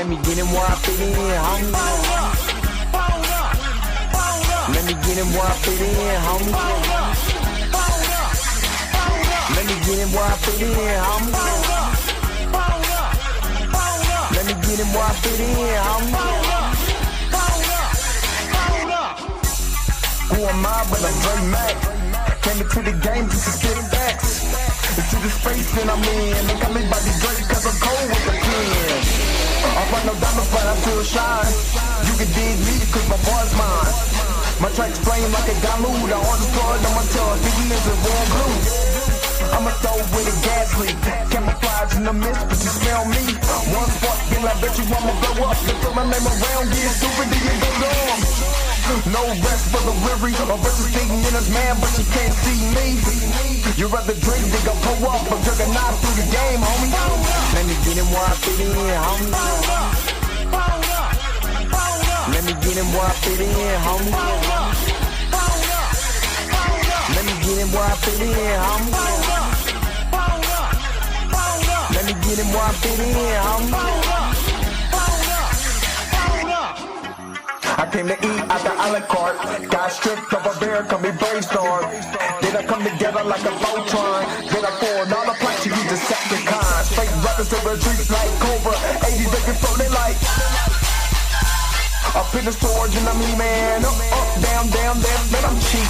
Let me get him where I fit in, homie. Let me get him where I fit in, homie. Let me get him where I fit in, homie. Let me get him where I fit in, homie. Who am I but I'm Dre Mac? Came into the game just to spit facts. Into the space that I'm in. They got me by the Drake cause I'm cold with the pen. I find no diamonds but I feel shine. You can dig me cause my boy's mine. My tracks flame like a Dalude. I on the floor on my tongue, thinking this is warm blue. I'ma throw with a gas leak. Camouflage in the mist, but you smell me. One spark, then I bet you I'ma blow up. They throw my name around, get stupid, then you go dumb. No rest for the weary. A bunch of thinking in his man, but you can't see me. You rather drink than go pull up. I'm jerking knife through the game, homie. Let me get him where I fit in, homie. Let me get him where I fit in, homie. Let me get him where I fit in, homie. Let me get him where I fit in, homie. I came to eat at the a la carte. Got stripped of a bear, call me brainstorm. Then I come together like a Voltron. Then I pour all the plaques, you use Decepticons. Straight rappers to the streets like Cobra. 80s baby floating like up in the storage and I'm E-man. Up, down, down, man, I'm cheap.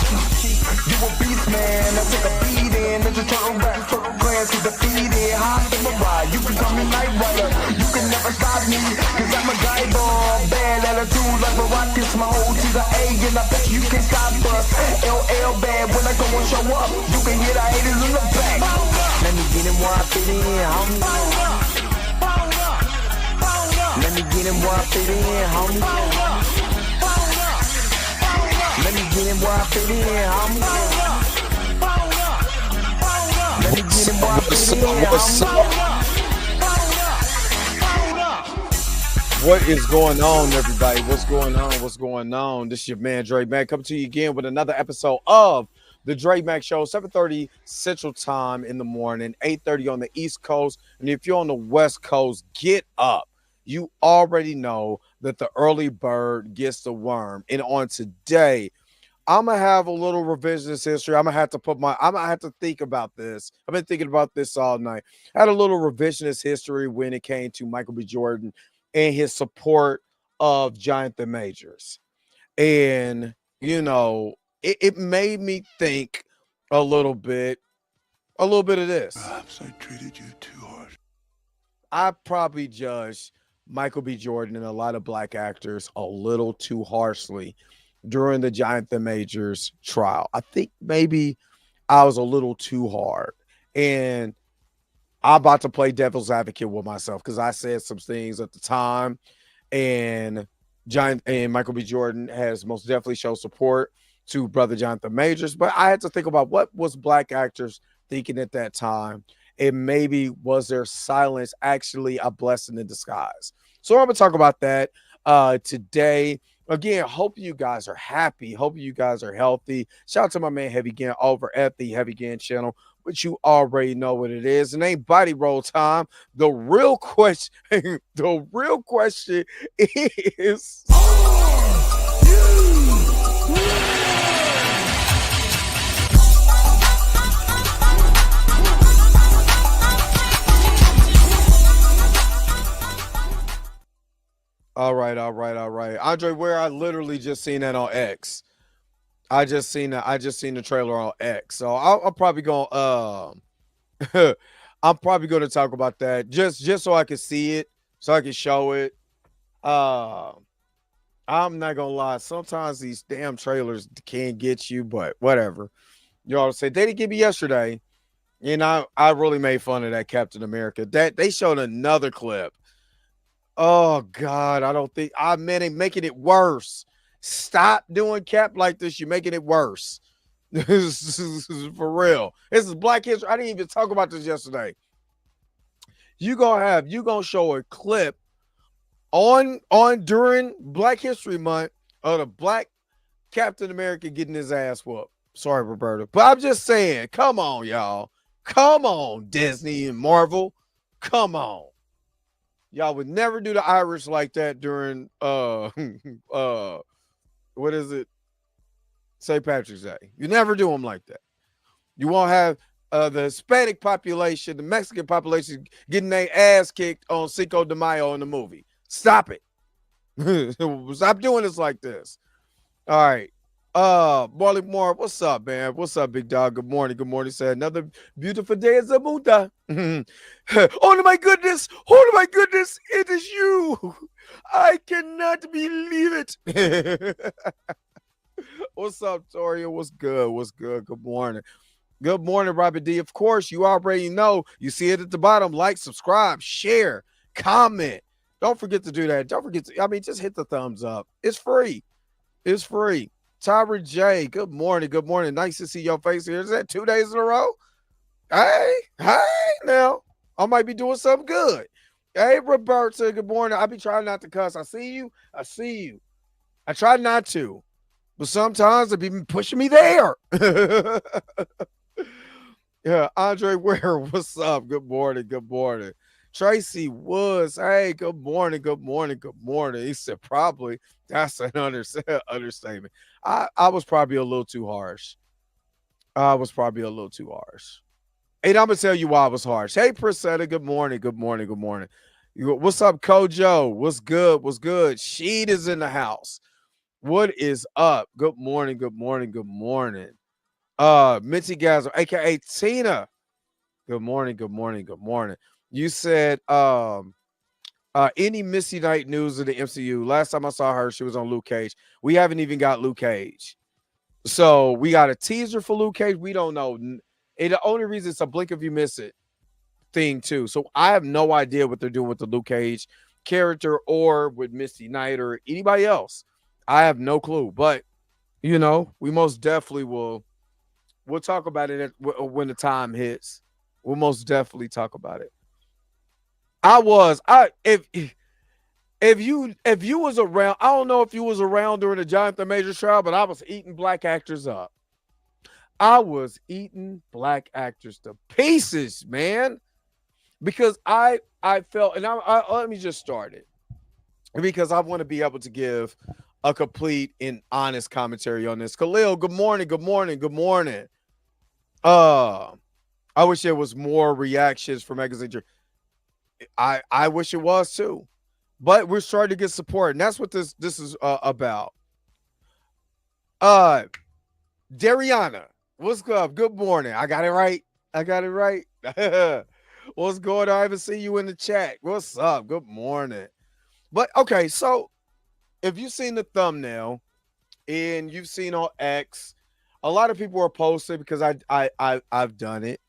You a beast, man. I take a beating. Ninja Turtle rap, turtle clans get defeated. Hot in my ride, you can call me Night Rider. You can never stop me, cause I'm a guy bomb. Bad attitude like a rocket, my whole to the A, and I bet you can stop us. LL bad, when I go and show up, you can hear the haters in the back. Let me get him where I fit in, homie. Let me get him where I fit in, homie. Let me get him where I fit in, homie. Let me get him where I fit in, homie. What is going on, everybody? What's going on? What's going on? This is your man, Dre Mac, coming to you again with another episode of the Dre Mac Show, 7:30 Central Time in the morning, 8:30 on the East Coast. And if you're on the West Coast, get up. You already know that the early bird gets the worm. And on today, I'm going to have a little revisionist history. I'm going to have to think about this. I've been thinking about this all night. I had a little revisionist history when it came to Michael B. Jordan and his support of Jonathan Majors. And, you know, it made me think a little bit of this. Perhaps I treated you too hard. I probably judged Michael B. Jordan and a lot of black actors a little too harshly during the Jonathan Majors trial. I think maybe I was a little too hard. And I'm about to play devil's advocate with myself because I said some things at the time. And Michael B. Jordan has most definitely shown support to brother Jonathan Majors. But I had to think about what was black actors thinking at that time. And maybe was their silence actually a blessing in disguise? So I'm going to talk about that today. Again, hope you guys are happy. Hope you guys are healthy. Shout out to my man Heavy Gan over at the Heavy Gan channel, which you already know what it is. It ain't body roll time. The real question is, All right. Andre Ware, I literally just seen that on X. I just seen the trailer on X. So I'm probably going I'm probably going to talk about that just so I can see it, so I can show it. I'm not going to lie. Sometimes these damn trailers can't get you, but whatever. You all say they didn't get me yesterday. And I really made fun of that Captain America. That they showed another clip. Oh God, I don't think making it worse. Stop doing Cap like this. You're making it worse. This is for real. This is Black History. I didn't even talk about this yesterday. You gonna show a clip on during Black History Month of the Black Captain America getting his ass whooped. Sorry, Roberta. But I'm just saying, come on, y'all. Come on, Disney and Marvel. Come on. Y'all would never do the Irish like that during what is it? St. Patrick's Day. You never do them like that. You won't have the Hispanic population, the Mexican population getting their ass kicked on Cinco de Mayo in the movie. Stop it. Stop doing this like this. All right. Marley Moore, what's up, man? What's up, big dog? Good morning. Good morning. Said another beautiful day is a Zamuta. Oh my goodness. Oh my goodness. It is you. I cannot believe it. What's up, Toria? What's good? What's good? Good morning. Good morning, Robert D. Of course, you already know. You see it at the bottom. Like, subscribe, share, comment. Don't forget to do that. Don't forget to, just hit the thumbs up. It's free. It's free. Tyra J, good morning. Good morning. Nice to see your face here. Is that 2 days in a row? Hey, now. I might be doing something good. Hey, Roberta, good morning. I be trying not to cuss. I see you. I try not to. But sometimes it be pushing me there. Yeah, Andre Ware, what's up? Good morning. Good morning. Tracy Woods, hey, good morning. Good morning. Good morning. He said probably. That's an understatement. I was probably a little too harsh. And I'm going to tell you why I was harsh. Hey, Priscilla, good morning. Good morning. Good morning. What's up, Kojo? What's good? What's good? Sheet is in the house. What is up? Good morning. Good morning. Good morning. Minty Gazzle, aka Tina. Good morning. Good morning. Good morning. You said any Missy Knight news of the MCU. Last time I saw her, she was on Luke Cage. We haven't even got Luke Cage. So we got a teaser for Luke Cage. We don't know. And the only reason it's a blink if you miss it thing too. So I have no idea what they're doing with the Luke Cage character or with Misty Knight or anybody else. I have no clue. But, we most definitely will. We'll talk about it when the time hits. We'll most definitely talk about it. If you was around, I don't know if you was around during the Jonathan Majors trial, but I was eating black actors up. I was eating black actors to pieces, man, because I felt, and let me just start it because I want to be able to give a complete and honest commentary on this. Khalil, good morning, good morning, good morning. I wish there was more reactions from Magazine. I wish it was too, but we're starting to get support, and that's what this is about. Dariana, what's up? Good morning. I got it right. What's going on? I haven't seen you in the chat. What's up? Good morning. But okay, so if you've seen the thumbnail and you've seen on X, a lot of people are posting because I've done it.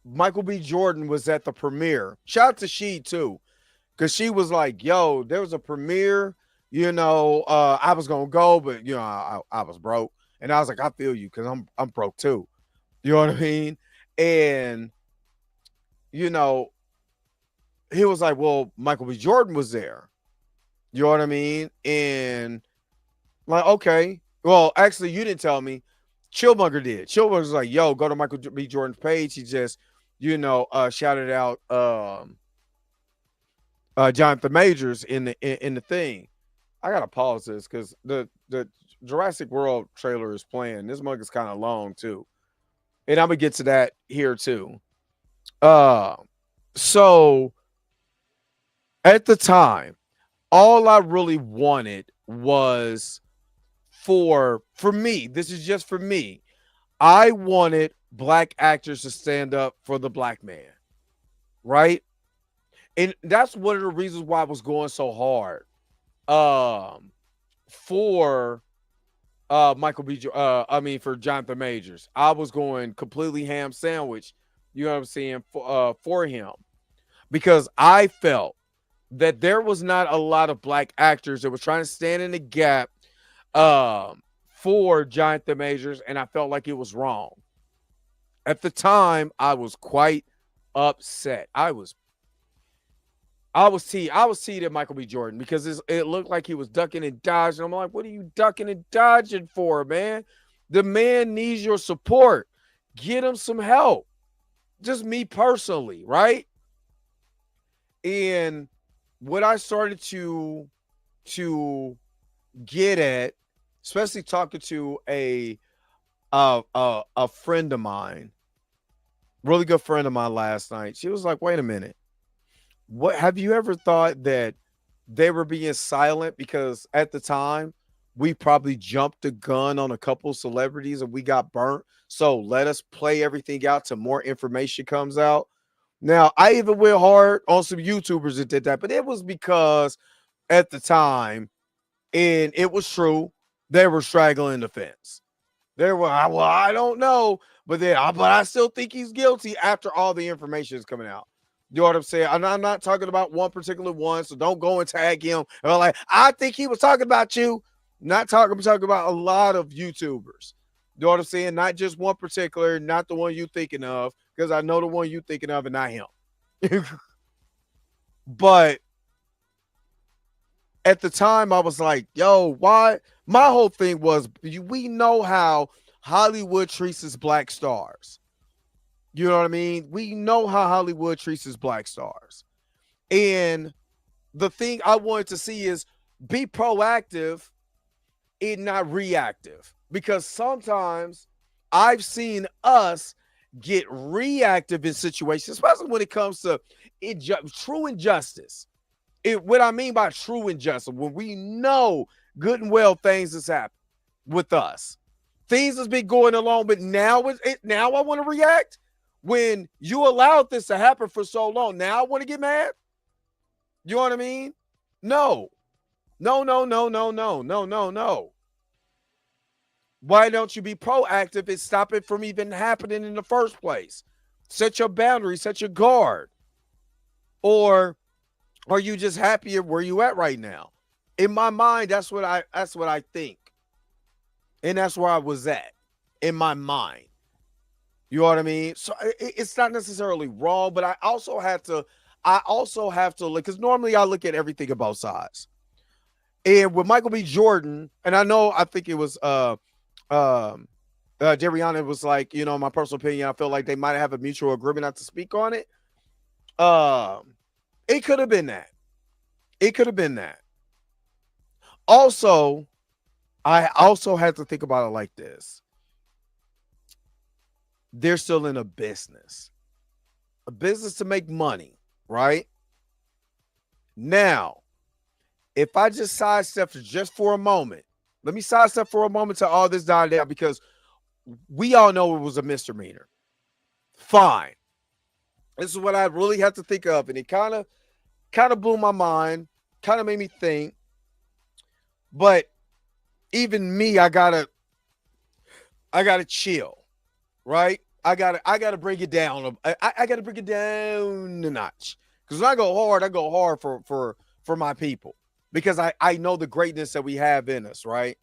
Michael B. Jordan was at the premiere. Shout out to she too, because she was like, "Yo, there was a premiere. I was gonna go, but I was broke." And I was like, "I feel you, because I'm broke too." You know what I mean? And he was like, "Well, Michael B. Jordan was there." You know what I mean? And like, okay, well, actually, you didn't tell me. Chillmonger did. Chillmonger was like, "Yo, go to Michael B. Jordan's page." He just, shouted out Jonathan Majors in the thing. I gotta pause this because the Jurassic World trailer is playing. This mug is kind of long too, and I'm gonna get to that here too. So at the time, all I really wanted was for me. This is just for me. I wanted black actors to stand up for the black man, right? And that's one of the reasons why I was going so hard for Michael B. For Jonathan Majors. I was going completely ham sandwich, you know what I'm saying, for him, because I felt that there was not a lot of black actors that were trying to stand in the gap for Jonathan Majors, and I felt like it was wrong. At the time, I was quite upset. I was teed at Michael B. Jordan because it looked like he was ducking and dodging. I'm like, what are you ducking and dodging for, man? The man needs your support. Get him some help. just me personally, right? And what I started to get at, especially talking to a friend of mine, really good friend of mine last night. She was like, "Wait a minute. What have you ever thought that they were being silent because at the time we probably jumped the gun on a couple celebrities and we got burnt. So let us play everything out till more information comes out." Now, I even went hard on some YouTubers that did that, but it was because at the time, and it was true, they were straggling the fence. They were, well, I don't know, but I still think he's guilty after all the information is coming out. You know what I'm saying? I'm not talking about one particular one, so don't go and tag him. And I'm like, I think he was talking about you. I'm talking about a lot of YouTubers. You know what I'm saying? Not just one particular, not the one you thinking of, because I know the one you thinking of and not him. But at the time, I was like, yo, why? My whole thing was, we know how Hollywood treats its black stars. You know what I mean? We know how Hollywood treats its black stars. And the thing I wanted to see is be proactive and not reactive. Because sometimes I've seen us get reactive in situations, especially when it comes to true injustice. What I mean by true injustice, when we know good and well things has happened with us. Things has been going along, but now I want to react. When you allowed this to happen for so long, now I want to get mad. You know what I mean? No. No. Why don't you be proactive and stop it from even happening in the first place? Set your boundaries, set your guard. Or are you just happier where you at right now? In my mind, that's what I think. And that's where I was at in my mind. You know what I mean? So it's not necessarily wrong, but I also have to look, because normally I look at everything on both sides. And with Michael B. Jordan, and I think it was Dariana was like, my personal opinion, I feel like they might have a mutual agreement not to speak on it. It could have been that. It could have been that. Also, I also had to think about it like this. They're still in a business to make money, right? Now, if I just sidestep just for a moment, let me sidestep for a moment to all this died down, because we all know it was a misdemeanor. Fine. This is what I really had to think of, and it kind of blew my mind, kind of made me think. But even me, I gotta chill, right? I gotta bring it down. I gotta bring it down a notch. Because when I go hard for my people, because I know the greatness that we have in us, right?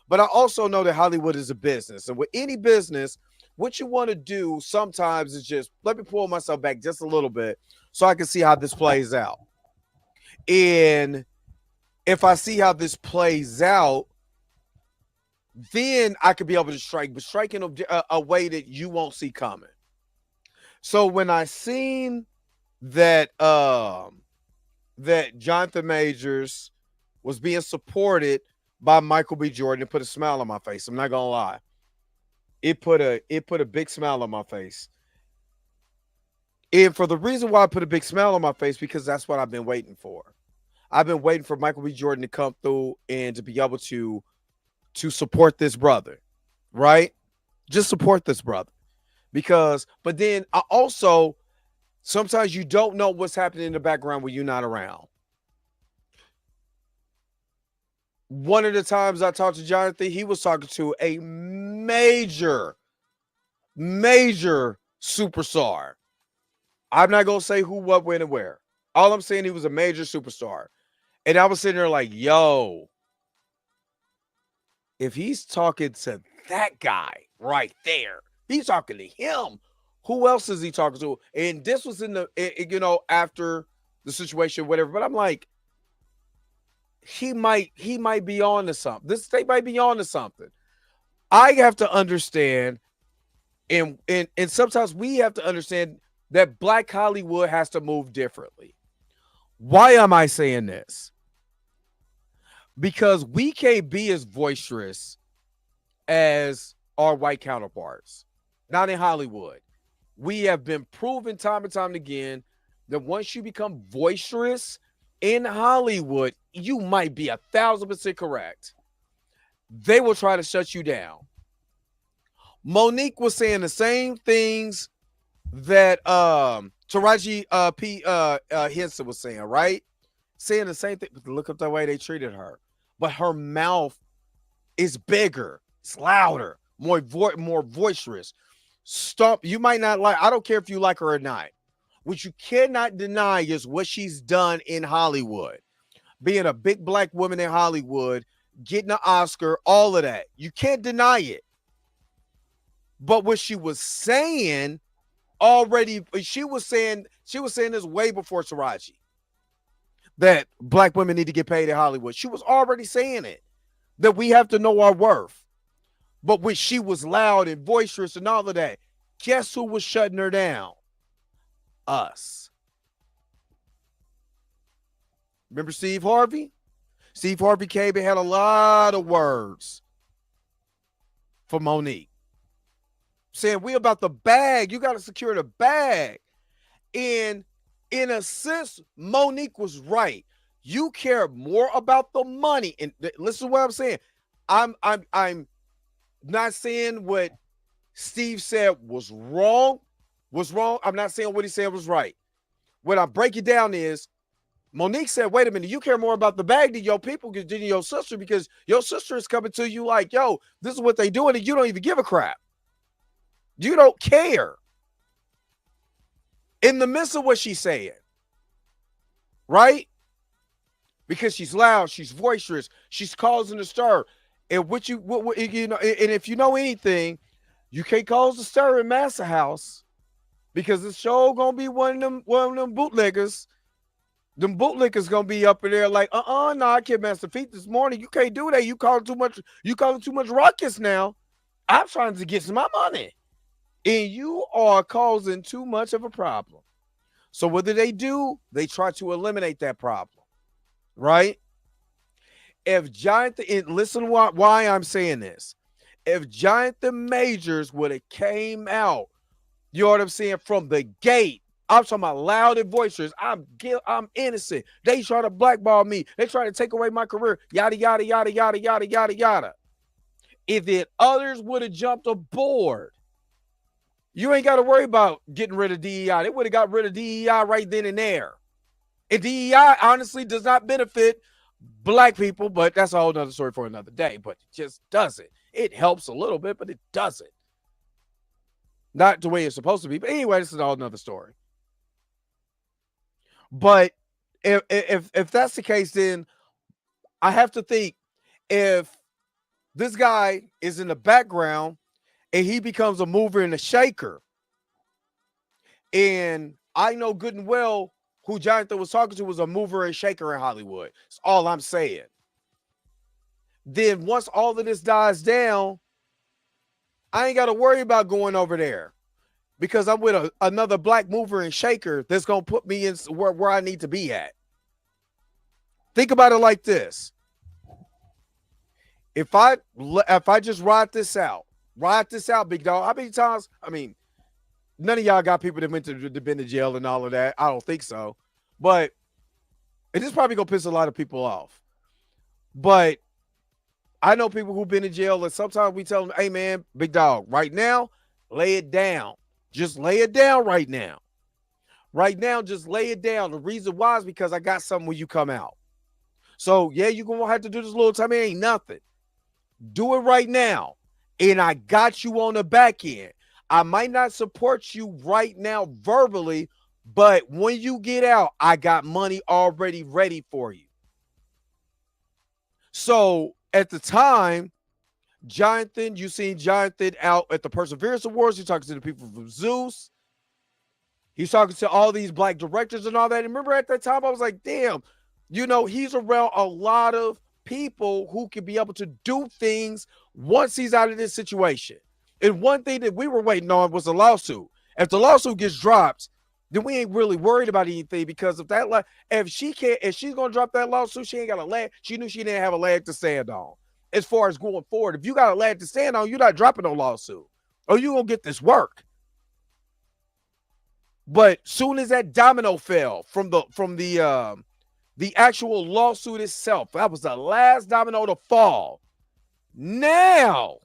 But I also know that Hollywood is a business, and with any business, what you want to do sometimes is just let me pull myself back just a little bit so I can see how this plays out. And if I see how this plays out, then I could be able to strike, but striking a way that you won't see coming. So when I seen that that Jonathan Majors was being supported by Michael B. Jordan, it put a smile on my face. I'm not gonna lie. It put a big smile on my face. And for the reason why I put a big smile on my face, because that's what I've been waiting for. I've been waiting for Michael B. Jordan to come through and to be able to support this brother, right? Just support this brother. But then I also, sometimes you don't know what's happening in the background when you're not around. One of the times I talked to Jonathan, he was talking to a major superstar. I'm not going to say who, what, when, and where. All I'm saying, he was a major superstar. And I was sitting there like, yo, if he's talking to that guy right there, he's talking to him. Who else is he talking to? And this was in the, after the situation, whatever. But I'm like, he might be on to something. They might be on to something. I have to understand, And sometimes we have to understand that Black Hollywood has to move differently. Why am I saying this? Because we can't be as boisterous as our white counterparts. Not in Hollywood. We have been proven time and time again that once you become boisterous in Hollywood, you might be 1,000% correct. They will try to shut you down. Monique was saying the same things that Taraji P Henson was saying, right? Saying the same thing. Look at the way they treated her. But her mouth is bigger, it's louder, more boisterous. Stop. You might not like, I don't care if you like her or not. What you cannot deny is what she's done in Hollywood. Being a big Black woman in Hollywood, getting an Oscar, all of that. You can't deny it. But what she was saying already, she was saying this way before Taraji, that Black women need to get paid in Hollywood. She was already saying it, that we have to know our worth. But when she was loud and boisterous and all of that, guess who was shutting her down? Us. Remember Steve Harvey? Steve Harvey came and had a lot of words for Monique, saying we about the bag. You got to secure the bag. And in a sense, Monique was right. You care more about the money. And listen to what I'm saying. I'm not saying what Steve said was wrong. I'm not saying what he said was right. What I break it down is, Monique said, wait a minute, you care more about the bag than your people than your sister, because your sister is coming to you like, yo, this is what they doing, and you don't even give a crap. You don't care. In the midst of what she's saying, right? Because she's loud, she's boisterous, she's causing a stir. And what you know, and if you know anything, you can't cause a stir in Massa House, because the show gonna be one of them bootleggers. Them bootlickers gonna be up in there like, no, I can't Master Feet this morning. You can't do that. You calling too much ruckus now. I'm trying to get some of my money. And you are causing too much of a problem. So what do? They try to eliminate that problem. Right? If Jonathan, and listen why I'm saying this. If Jonathan Majors would have came out, you know what I'm saying, from the gate, I'm talking about loud and boisterous, I'm innocent, they try to blackball me, they try to take away my career, yada, yada, yada, yada, yada, yada, yada. If it others would have jumped aboard, you ain't got to worry about getting rid of DEI. They would have got rid of DEI right then and there. And DEI honestly does not benefit Black people, but that's a whole nother story for another day. But it just doesn't. It helps a little bit, but it doesn't. Not the way it's supposed to be. But anyway, this is a whole nother story. But if that's the case, then I have to think, if this guy is in the background and he becomes a mover and a shaker, and I know good and well who Jonathan was talking to was a mover and shaker in Hollywood. That's all I'm saying. Then once all of this dies down, I ain't got to worry about going over there, because I'm with another Black mover and shaker that's going to put me in where I need to be at. Think about it like this. If I just ride this out, big dog. How many times? I mean, none of y'all got people that went to been to jail and all of that. I don't think so. But it is probably going to piss a lot of people off. But I know people who've been in jail, and sometimes we tell them, hey, man, big dog, right now, lay it down. Just lay it down right now. Right now, just lay it down. The reason why is because I got something when you come out. So, yeah, you're going to have to do this a little time. It ain't nothing. Do it right now. And I got you on the back end. I might not support you right now verbally, but when you get out, I got money already ready for you. So, at the time, Jonathan, you seen Jonathan out at the Perseverance Awards. He's talking to the people from Zeus. He's talking to all these Black directors and all that. And remember at that time, I was like, damn, you know, he's around a lot of people who can be able to do things once he's out of this situation. And one thing that we were waiting on was a lawsuit. If the lawsuit gets dropped, then we ain't really worried about anything, because if she's gonna drop that lawsuit, she ain't got a leg. She knew she didn't have a leg to stand on. As far as going forward, if you got a leg to stand on, you're not dropping no lawsuit, or you gonna get this work. But soon as that domino fell from the actual lawsuit itself, that was the last domino to fall. Now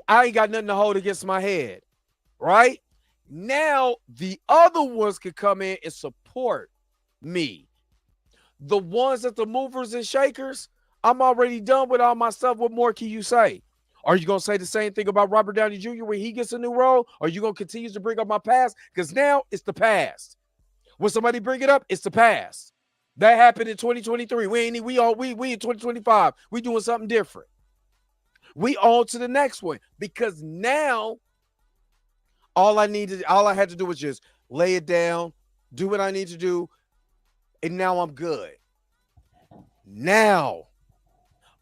I ain't got nothing to hold against my head, right? Now the other ones can come in and support me. The ones that the movers and shakers, I'm already done with all my stuff. What more can you say? Are you going to say the same thing about Robert Downey Jr. when he gets a new role? Or are you going to continue to bring up my past? Because now it's the past. When somebody bring it up, it's the past. That happened in 2023. We in 2025. We doing something different. We on to the next one, because now all I had to do was just lay it down, do what I need to do, and now I'm good. Now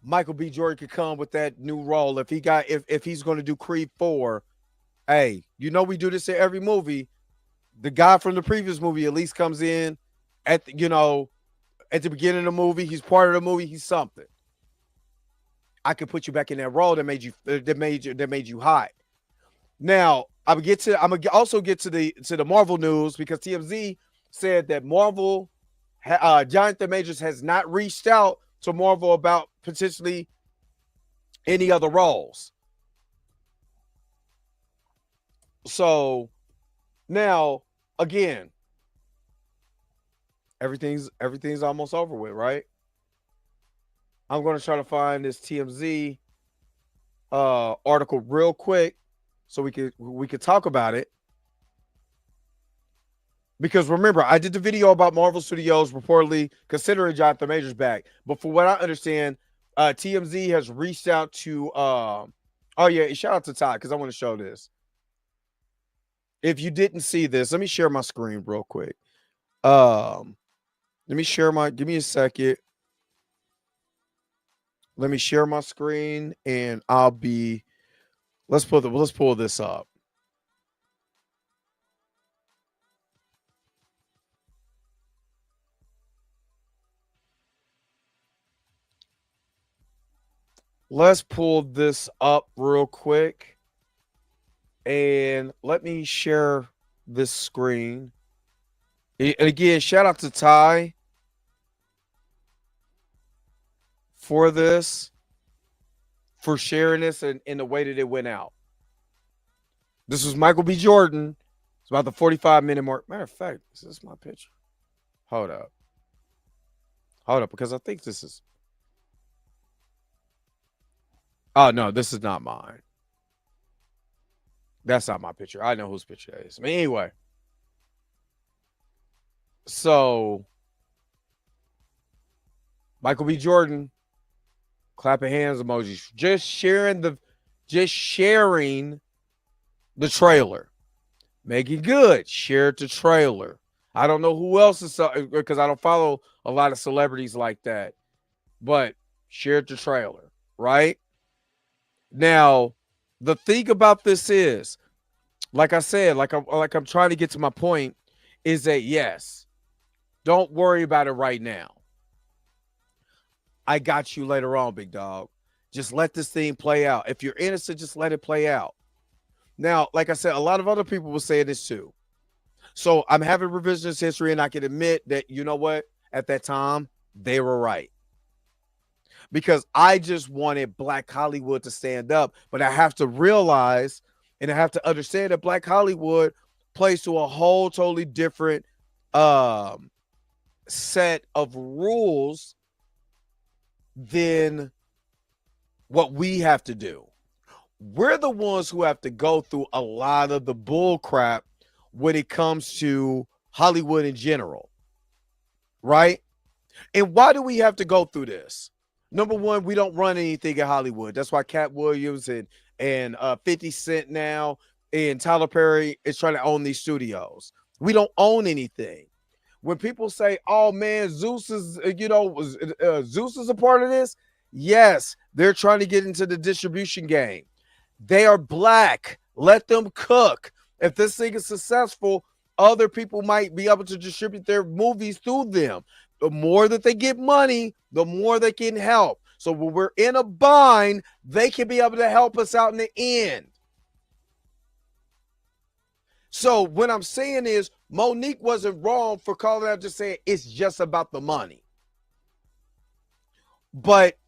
Michael B. Jordan could come with that new role. If he's going to do Creed 4, hey, we do this in every movie. The guy from the previous movie at least comes in at the beginning of the movie. He's part of the movie. He's something. I could put you back in that role that made you hot. Now I'm gonna also get to the Marvel news, because TMZ said that Marvel, Jonathan Majors has not reached out to Marvel about potentially any other roles. So now again, everything's almost over with, right? I'm going to try to find this TMZ article real quick so we could talk about it. Because remember, I did the video about Marvel Studios reportedly considering Jonathan Majors back. But for what I understand, TMZ has reached out to shout out to Todd, because I want to show this. If you didn't see this, let me share my screen real quick. Give me a second. Let me share my screen, and let's pull this up. Let's pull this up real quick, and let me share this screen. And again, shout out to Ty for sharing this in the way that it went out. This was Michael B. Jordan. It's about the 45-minute mark. Matter of fact, is this my picture? Hold up, because I think this is. Oh, no, this is not mine. That's not my picture. I know whose picture that is. But anyway. So, Michael B. Jordan, clapping hands emojis. Just sharing the trailer. Making good. Shared the trailer. I don't know who else is, because I don't follow a lot of celebrities like that. But shared the trailer, right? Now, the thing about this is, like I said, like I'm trying to get to my point, is that yes, don't worry about it right now. I got you later on, big dog. Just let this thing play out. If you're innocent, just let it play out. Now, like I said, a lot of other people will say this too. So I'm having revisionist history, and I can admit that, you know what? At that time, they were right. Because I just wanted Black Hollywood to stand up. But I have to realize, and I have to understand that Black Hollywood plays to a whole totally different set of rules than what we have to do. We're the ones who have to go through a lot of the bull crap when it comes to Hollywood in general, right? And why do we have to go through this? Number one, we don't run anything in Hollywood. That's why Cat Williams and 50 Cent now and Tyler Perry is trying to own these studios. We don't own anything. When people say, "Oh man, Zeus is Zeus is a part of this," yes, they're trying to get into the distribution game. They are black. Let them cook. If this thing is successful, other people might be able to distribute their movies through them. The more that they get money, the more they can help. So when we're in a bind, they can be able to help us out in the end. So what I'm saying is Monique wasn't wrong for calling out, just saying it's just about the money. But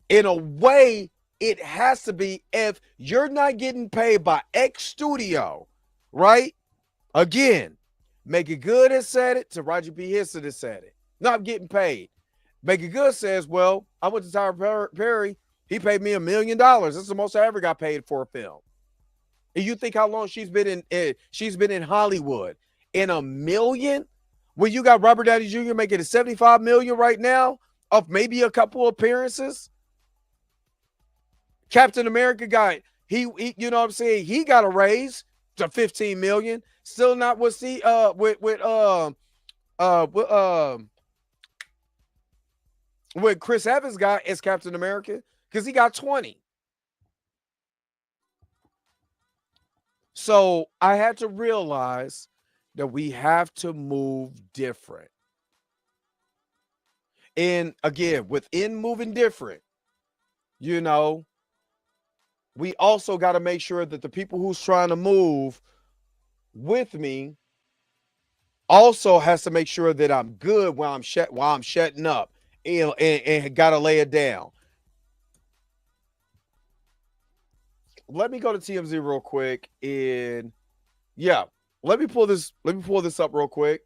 in a way, it has to be if you're not getting paid by X studio, right? Again, Make It Good has said it, to Roger P. Henson has said it. Not getting paid. Make It Good says, well, I went to Tyler Perry. He paid me $1 million. That's the most I ever got paid for a film. And you think how long she's been in Hollywood? In $1 million? When you got Robert Downey Jr. making it $75 million right now of maybe a couple appearances? Captain America got, he you know what I'm saying? He got a raise to $15 million. Still not with what Chris Evans got as Captain America, because he got 20. So I had to realize that we have to move different. And again, within moving different, you know, we also got to make sure that the people who's trying to move with me also has to make sure that I'm good while I'm shutting up and got to lay it down. Let me go to TMZ real quick, and yeah, let me pull this up real quick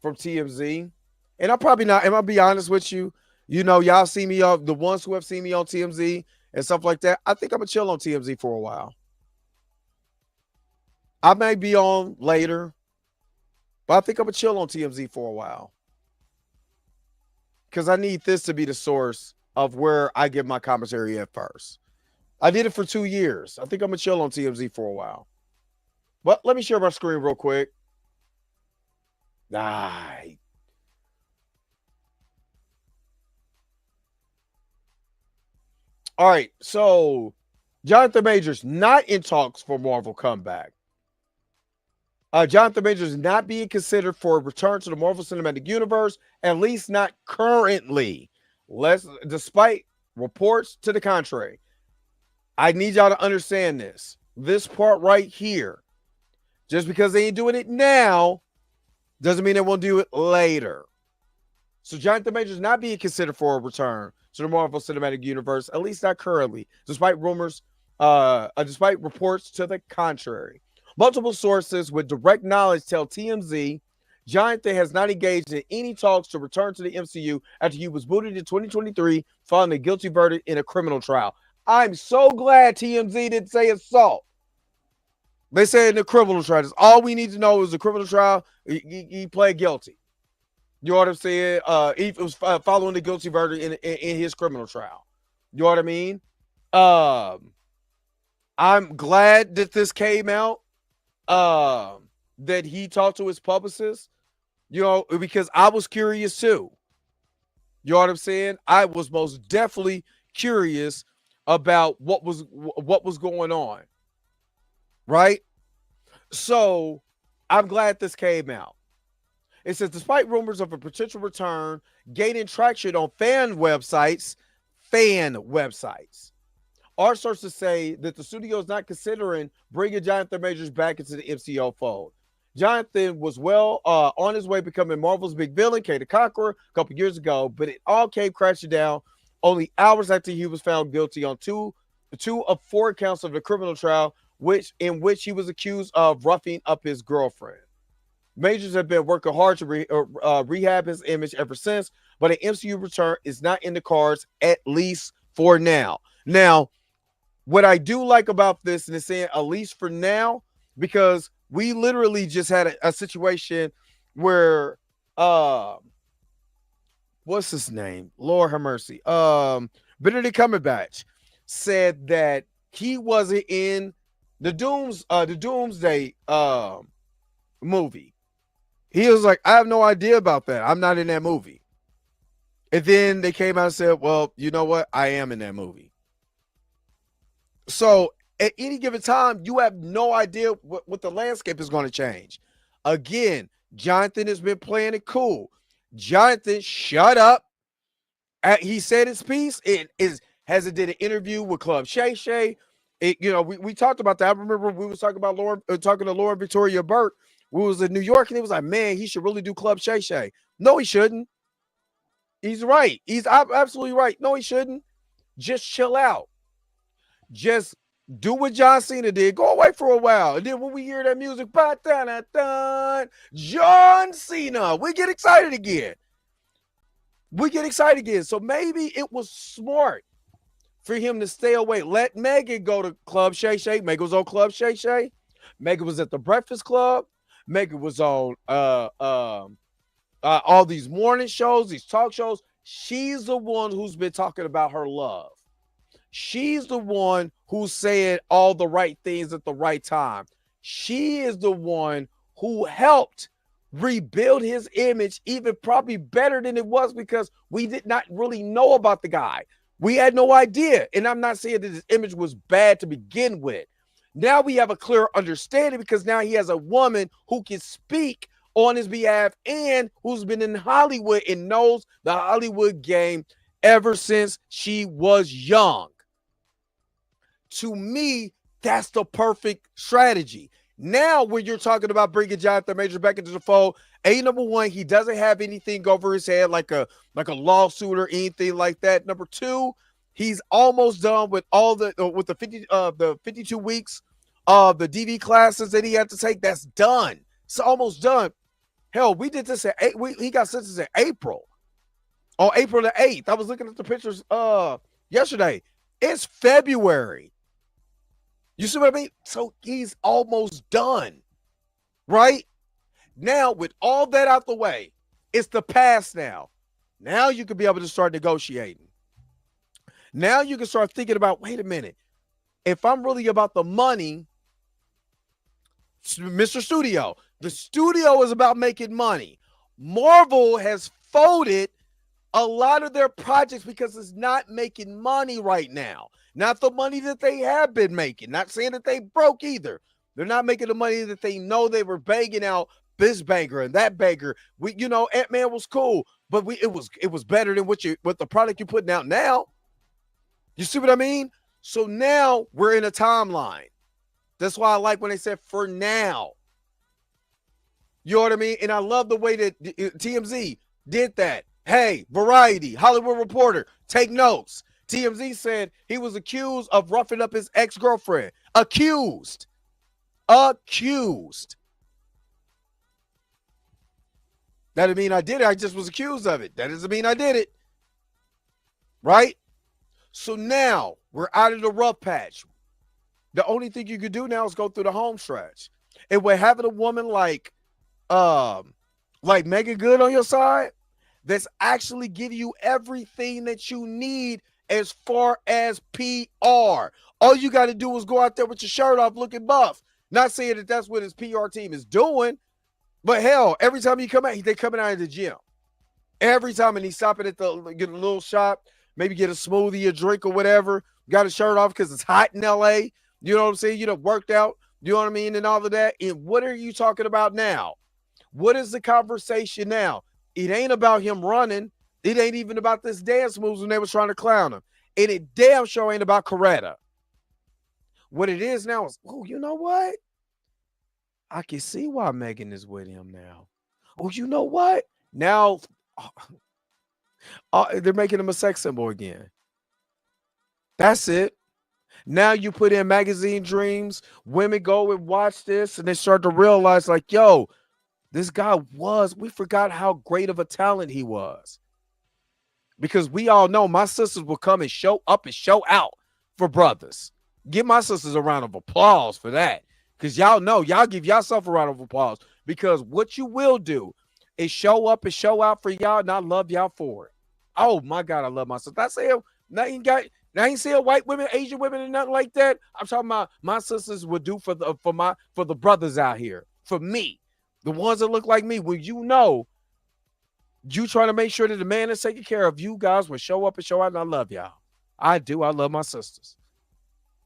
from TMZ. And I'm probably not, and I'll be honest with you, you know, y'all see me on, the ones who have seen me on TMZ and stuff like that, I think I'm gonna chill on TMZ for a while. I may be on later, but I think I'm gonna chill on TMZ for a while, because I need this to be the source of where I give my commentary at first. I did it for 2 years. I think I'm gonna chill on TMZ for a while. But let me share my screen real quick. All right, so Jonathan Majors not in talks for Marvel comeback. Jonathan Majors not being considered for a return to the Marvel Cinematic Universe, at least not currently. Despite reports to the contrary. I need y'all to understand this. This part right here. Just because they ain't doing it now doesn't mean they won't do it later. So Jonathan Majors not being considered for a return to the Marvel Cinematic Universe, at least not currently, despite rumors, despite reports to the contrary. Multiple sources with direct knowledge tell TMZ Jonathan has not engaged in any talks to return to the MCU after he was booted in 2023 following a guilty verdict in a criminal trial. I'm so glad TMZ didn't say assault. They said in the criminal trial. That's all we need to know is the criminal trial. He pled guilty. You know what I'm saying? He was following the guilty verdict in his criminal trial. You know what I mean? I'm glad that this came out. That he talked to his publicist. You know, because I was curious too. You know what I'm saying? I was most definitely curious about what was going on, right? So I'm glad this came out. It says, despite rumors of a potential return gaining traction on fan websites, our sources say that the studio is not considering bringing Jonathan Majors back into the MCU fold. Jonathan was well on his way becoming Marvel's big villain, Kang the Conqueror, a couple years ago, but it all came crashing down only hours after he was found guilty on two of 4 counts of the criminal trial, in which he was accused of roughing up his girlfriend. Majors have been working hard to rehab his image ever since, but an MCU return is not in the cards, at least for now. Now, what I do like about this, and it's saying at least for now, because we literally just had a situation where what's his name? Lord have mercy. Benedict Cumberbatch said that he wasn't in the Doomsday movie. He was like, I have no idea about that. I'm not in that movie. And then they came out and said, well, you know what? I am in that movie. So At any given time, you have no idea what the landscape is going to change. Again, Jonathan has been playing it cool. Jonathan, shut up. He said his piece. It did an interview with Club Shay Shay. We talked about that. I remember we was talking about talking to Lauren Victoria Burt. We was in New York, and he was like, man, he should really do Club Shay Shay. No, he shouldn't. He's right. He's absolutely right. No, he shouldn't. Just chill out. Just do what John Cena did. Go away for a while. And then when we hear that music, John Cena, we get excited again. So maybe it was smart for him to stay away. Let Megan go to Club Shay Shay. Megan was on Club Shay Shay. Megan was at the Breakfast Club. Megan was on all these morning shows, these talk shows. She's the one who's been talking about her love. She's the one who said all the right things at the right time. She is the one who helped rebuild his image even probably better than it was, because we did not really know about the guy. We had no idea. And I'm not saying that his image was bad to begin with. Now we have a clear understanding, because now he has a woman who can speak on his behalf and who's been in Hollywood and knows the Hollywood game ever since she was young. To me, that's the perfect strategy. Now, when you're talking about bringing Jonathan Majors back into the fold, number one, he doesn't have anything over his head like a lawsuit or anything like that. Number two, he's almost done with all the 52 weeks of the DV classes that he had to take. That's done. It's almost done. Hell, we did this he got sentenced in April. On April the 8th. I was looking at the pictures yesterday. It's February. You see what I mean? So he's almost done. Right? Now, with all that out the way, it's the past now. Now you can be able to start negotiating. Now you can start thinking about, wait a minute. If I'm really about the money, Mr. Studio, the studio is about making money. Marvel has folded a lot of their projects because it's not making money right now. Not the money that they have been making. Not saying that they broke either. They're not making the money that they know they were banging out, this banger and that banger. Ant-Man was cool, but it was better than what the product you're putting out now. You see what I mean? So now we're in a timeline. That's why I like when they said for now. You know what I mean? And I love the way that TMZ did that. Hey, Variety, Hollywood Reporter, take notes. TMZ said he was accused of roughing up his ex-girlfriend. Accused. That doesn't mean I did it. I just was accused of it. That doesn't mean I did it. Right? So now we're out of the rough patch. The only thing you could do now is go through the home stretch. And we're having a woman like Megan Good on your side that's actually giving you everything that you need as far as PR. All you got to do is go out there with your shirt off looking buff. Not saying that that's what his PR team is doing, but hell, every time you come out, they're coming out of the gym. Every time, and he's stopping at get a little shop, maybe get a smoothie, a drink or whatever, got a shirt off because it's hot in LA. You know what I'm saying? You know, worked out, you know what I mean? And all of that. And what are you talking about now? What is the conversation now? It ain't about him running. It ain't even about this dance moves when they was trying to clown him. And it damn sure ain't about Coretta. What it is now is, oh, you know what? I can see why Megan is with him now. Oh, you know what? Now they're making him a sex symbol again. That's it. Now you put in magazine dreams. Women go and watch this, and they start to realize, like, yo, this guy we forgot how great of a talent he was. Because we all know my sisters will come and show up and show out for brothers. Give my sisters a round of applause for that. Because y'all know, y'all give yourself a round of applause. Because what you will do is show up and show out for y'all, and I love y'all for it. Oh, my God, I love my sisters. I ain't saying white women, Asian women, and nothing like that. I'm talking about my sisters would do for the brothers out here. For me. The ones that look like me. When you know, you trying to make sure that the man is taking care of, you guys will show up and show out, and I love y'all. I do. I love my sisters.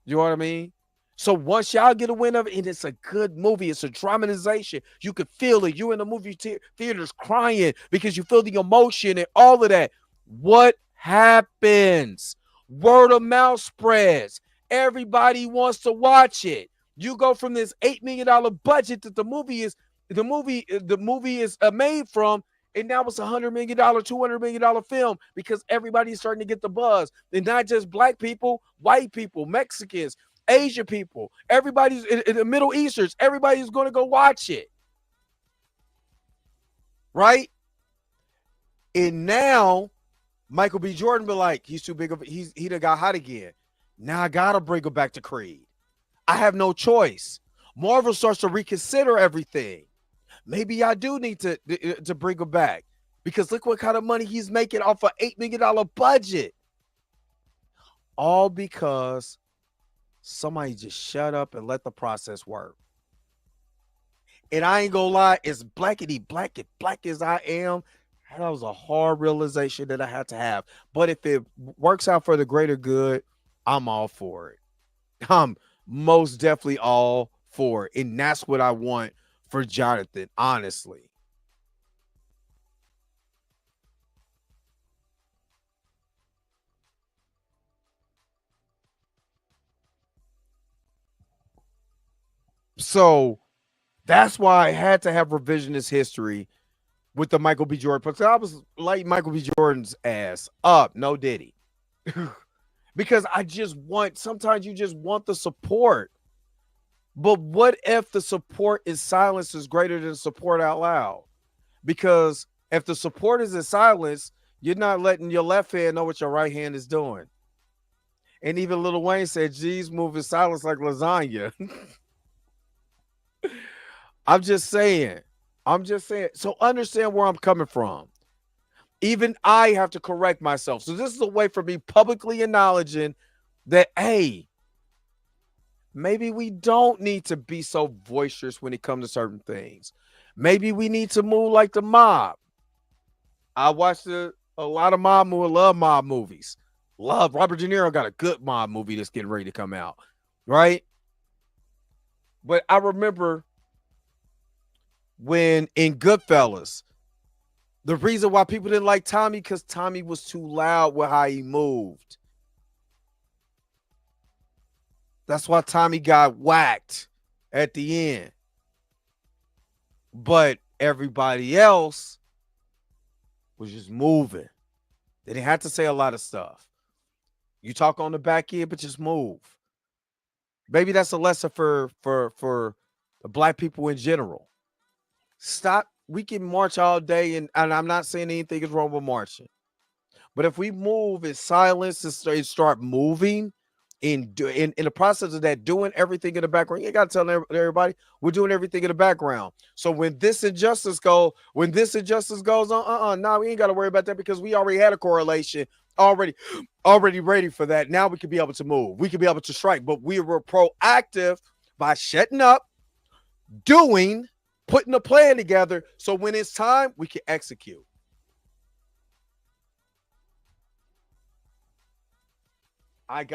You know what I mean? So once y'all get a win of it, and it's a good movie, it's a dramatization. You could feel it. You're in the movie theaters crying because you feel the emotion and all of that. What happens? Word of mouth spreads. Everybody wants to watch it. You go from this $8 million budget that the movie is made from, and now it's $100 million, $200 million film because everybody's starting to get the buzz. And not just black people, white people, Mexicans, Asian people, everybody's in the Middle Easterns, everybody's going to go watch it. Right? And now Michael B. Jordan be like, he's too big of he done got hot again. Now I gotta bring him back to Creed. I have no choice. Marvel starts to reconsider everything. Maybe I do need to bring him back because look what kind of money he's making off an $8 million budget. All because somebody just shut up and let the process work. And I ain't gonna lie, as black as I am, that was a hard realization that I had to have. But if it works out for the greater good, I'm all for it. I'm most definitely all for it. And that's what I want for Jonathan, honestly. So that's why I had to have revisionist history with the Michael B. Jordan. Because I was like Michael B. Jordan's ass up, no Diddy. Because sometimes you just want the support. But what if the support in silence is greater than support out loud? Because if the support is in silence, you're not letting your left hand know what your right hand is doing. And even Lil Wayne said, G's move in silence like lasagna. I'm just saying. So understand where I'm coming from. Even I have to correct myself. So this is a way for me publicly acknowledging that, hey, maybe we don't need to be so boisterous when it comes to certain things. Maybe we need to move like the mob. I watched a lot of mob movies, love mob movies. Love Robert De Niro got a good mob movie that's getting ready to come out, right? But I remember when in Goodfellas, the reason why people didn't like Tommy because Tommy was too loud with how he moved. That's why Tommy got whacked at the end. But everybody else was just moving. They didn't have to say a lot of stuff. You talk on the back end, but just move. Maybe that's a lesson for the black people in general. Stop. We can march all day, and I'm not saying anything is wrong with marching. But if we move in silence and start moving in the process of that, doing everything in the background, you got to tell everybody we're doing everything in the background. So when this injustice goes on, no, we ain't got to worry about that because we already had a correlation already ready for that. Now we can be able to move. We can be able to strike, but we were proactive by shutting up, putting a plan together. So when it's time, we can execute. I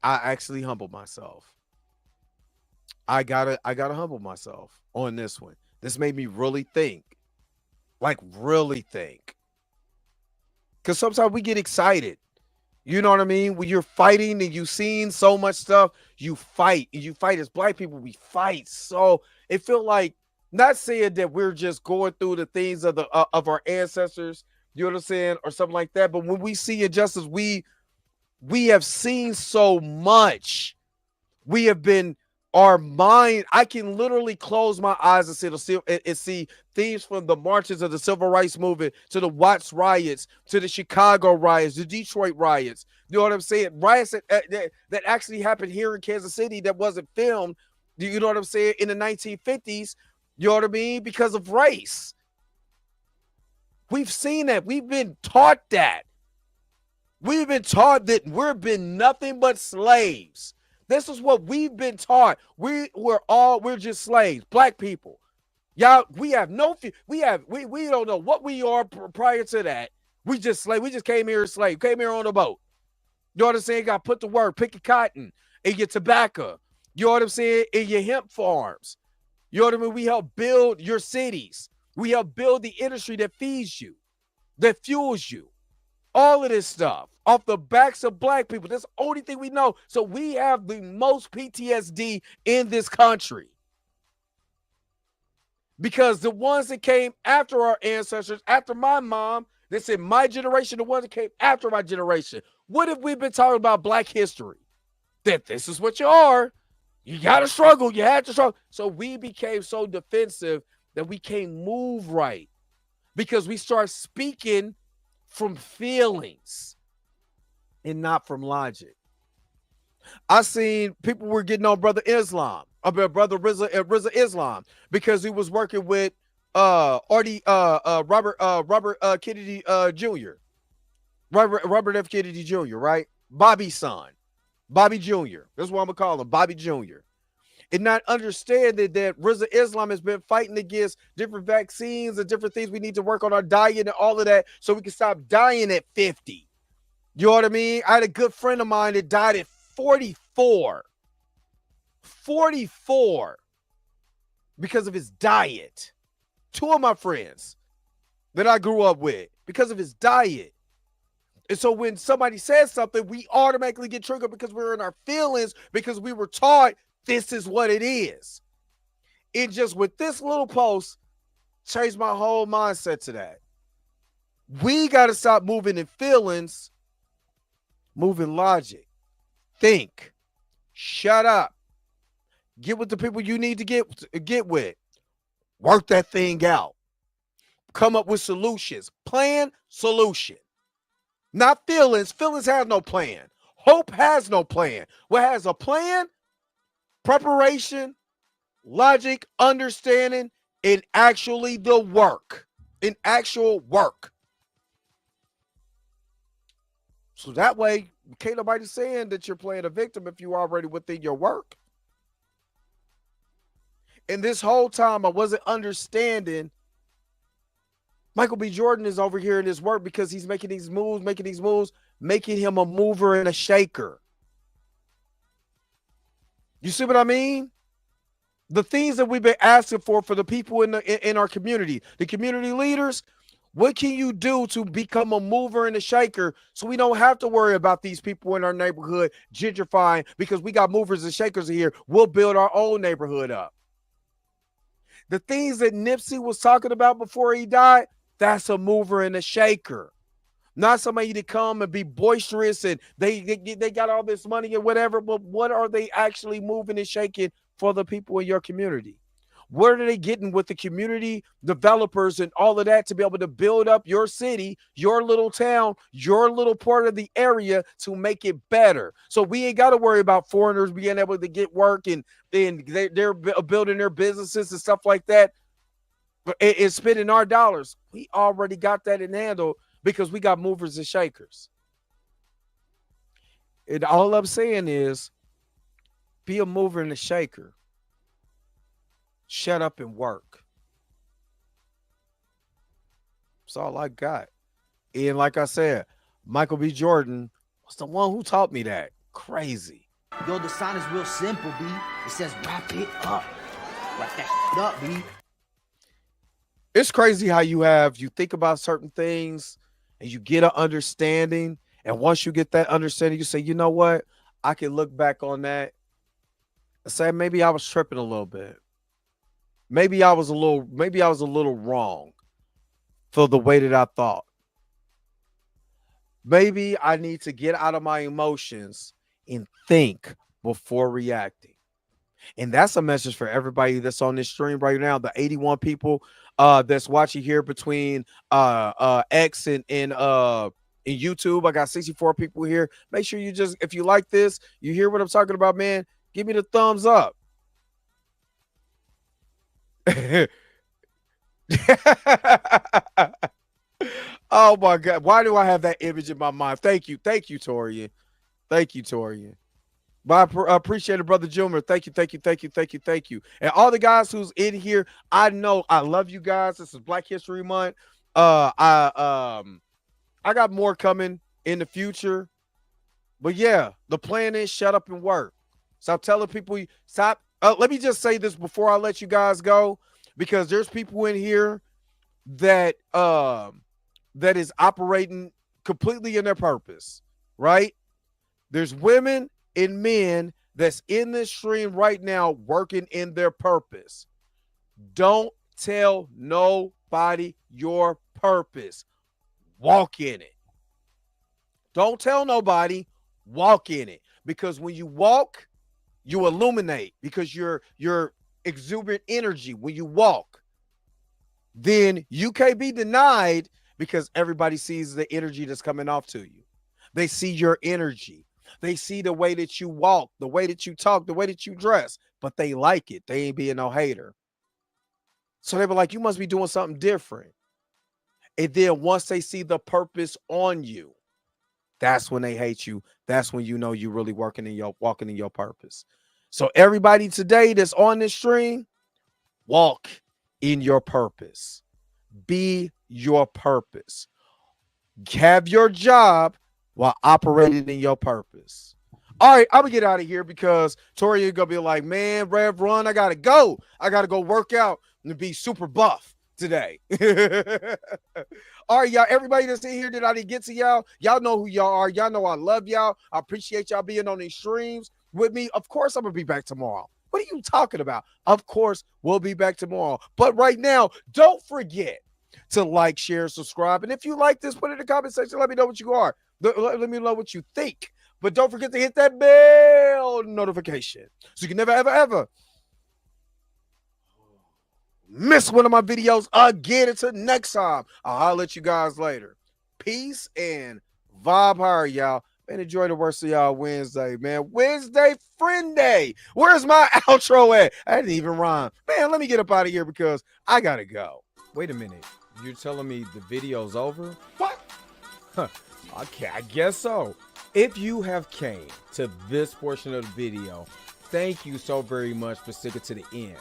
actually humble myself. I gotta humble myself on this one. This made me really think. Like really think. Because sometimes we get excited. You know what I mean? When you're fighting and you've seen so much stuff, you fight. And you fight as black people, we fight. So it feel like, not saying that we're just going through the things of our ancestors, you know what I'm saying, or something like that. But when we see injustice, we have seen so much. We have been, our mind, I can literally close my eyes and see themes from the marches of the civil rights movement to the Watts riots, to the Chicago riots, the Detroit riots. You know what I'm saying? Riots that actually happened here in Kansas City that wasn't filmed, you know what I'm saying, in the 1950s, you know what I mean, because of race. We've seen that. We've been taught that. We've been taught that we've been nothing but slaves. This is what we've been taught. We're just slaves, black people. Y'all, we have no, we don't know what we are prior to that. We just slave. We just came here as slave, came here on a boat. You know what I'm saying? Got put to work, picking cotton in your tobacco. You know what I'm saying? In your hemp farms. You know what I mean? We help build your cities. We help build the industry that feeds you, that fuels you. All of this stuff off the backs of black people. That's the only thing we know. So we have the most PTSD in this country. Because the ones that came after our ancestors, after my mom, they said my generation, the ones that came after my generation. What if we've been talking about black history? That this is what you are. You got to struggle. You had to struggle. So we became so defensive that we can't move right because we start speaking from feelings and not from logic. I seen people were getting on Brother Islam, Brother Rizza Islam, because he was working with Robert Kennedy Jr. Robert F. Kennedy Jr., right? Bobby's son. Bobby Jr. That's what I'm gonna call him, Bobby Jr. And not understanding that Rizza Islam has been fighting against different vaccines and different things. We need to work on our diet and all of that so we can stop dying at 50. You know what I mean? I had a good friend of mine that died at 44. 44 because of his diet. Two of my friends that I grew up with because of his diet. And so when somebody says something, we automatically get triggered because we're in our feelings because we were taught this is what it is. It just with this little post changed my whole mindset to that. We got to stop moving in feelings, moving logic. Think. Shut up. Get with the people you need to get with. Work that thing out. Come up with solutions. Plan, solution. Not feelings. Feelings have no plan. Hope has no plan. What has a plan? Preparation, logic, understanding, and actually the work. In actual work. So that way, can't nobody saying that you're playing a victim if you're already within your work. And this whole time, I wasn't understanding Michael B. Jordan is over here in his work because he's making these moves, making him a mover and a shaker. You see what I mean? The things that we've been asking for the people in our community, the community leaders, what can you do to become a mover and a shaker so we don't have to worry about these people in our neighborhood gentrifying because we got movers and shakers here. We'll build our own neighborhood up. The things that Nipsey was talking about before he died, that's a mover and a shaker. Not somebody to come and be boisterous and they got all this money and whatever, but what are they actually moving and shaking for the people in your community? What are they getting with the community developers and all of that to be able to build up your city, your little town, your little part of the area to make it better? So we ain't got to worry about foreigners being able to get work and they're building their businesses and stuff like that and spending our dollars. We already got that in handle because we got movers and shakers. And all I'm saying is be a mover and a shaker. Shut up and work. That's all I got. And like I said, Michael B. Jordan was the one who taught me that. Crazy. Yo, the sign is real simple, B. It says wrap it up. Wrap that up, B. It's crazy how you think about certain things and you get an understanding. And once you get that understanding, you say, you know what? I can look back on that and say, maybe I was tripping a little bit. Maybe I was a little wrong for the way that I thought. Maybe I need to get out of my emotions and think before reacting. And that's a message for everybody that's on this stream right now. The 81 people that's watching here between X and YouTube. I got 64 people here. Make sure you if you like this, you hear what I'm talking about, man, give me the thumbs up. Oh my God. Why do I have that image in my mind? Thank you, Torian. But I appreciate it, Brother Junior. Thank you. And all the guys who's in here, I know I love you guys. This is Black History Month. I got more coming in the future. But yeah, the plan is shut up and work. Stop telling people, stop. Let me just say this before I let you guys go, because there's people in here that that is operating completely in their purpose, right? There's women and men that's in this stream right now working in their purpose. Don't tell nobody your purpose. Walk in it. Don't tell nobody, walk in it. Because when you walk, you illuminate, because you're exuberant energy when you walk. Then you can't be denied, because everybody sees the energy that's coming off to you. They see your energy. They see the way that you walk, the way that you talk, the way that you dress, but they like it. They ain't being no hater. So they were like, you must be doing something different. And then once they see the purpose on you, that's when they hate you. That's when you know you're really walking in your purpose. So everybody today that's on this stream, walk in your purpose. Be your purpose. Have your job while operating in your purpose. All right, I'm gonna get out of here because Tori is gonna be like, man, Rev, run, I gotta go. I gotta go work out and be super buff today. All right, y'all, everybody that's in here that I didn't get to y'all know who y'all are. Y'all know I love y'all. I appreciate y'all being on these streams with me. Of course, I'm gonna be back tomorrow. What are you talking about? Of course, we'll be back tomorrow. But right now, don't forget to like, share, subscribe. And if you like this, put it in the comment section. Let me know what you are. Let me know what you think. But don't forget to hit that bell notification so you can never, ever, ever miss one of my videos again. Until next time, I'll holler at you guys later. Peace and vibe higher, y'all. And enjoy the rest of y'all Wednesday, man. Wednesday friend day. Where's my outro at? I didn't even rhyme. Man, let me get up out of here because I gotta go. Wait a minute. You're telling me the video's over? What? Huh. Okay, I guess so. If you have came to this portion of the video, thank you so very much for sticking to the end.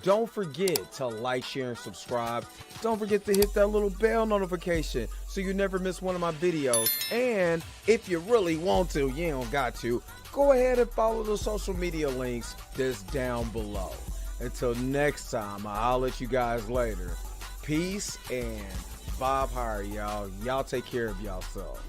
Don't forget to like, share, and subscribe. Don't forget to hit that little bell notification so you never miss one of my videos. And if you really want to, you don't got to, go ahead and follow the social media links that's down below. Until next time, I'll let you guys later. Peace and vibe higher, y'all. Y'all take care of yourself.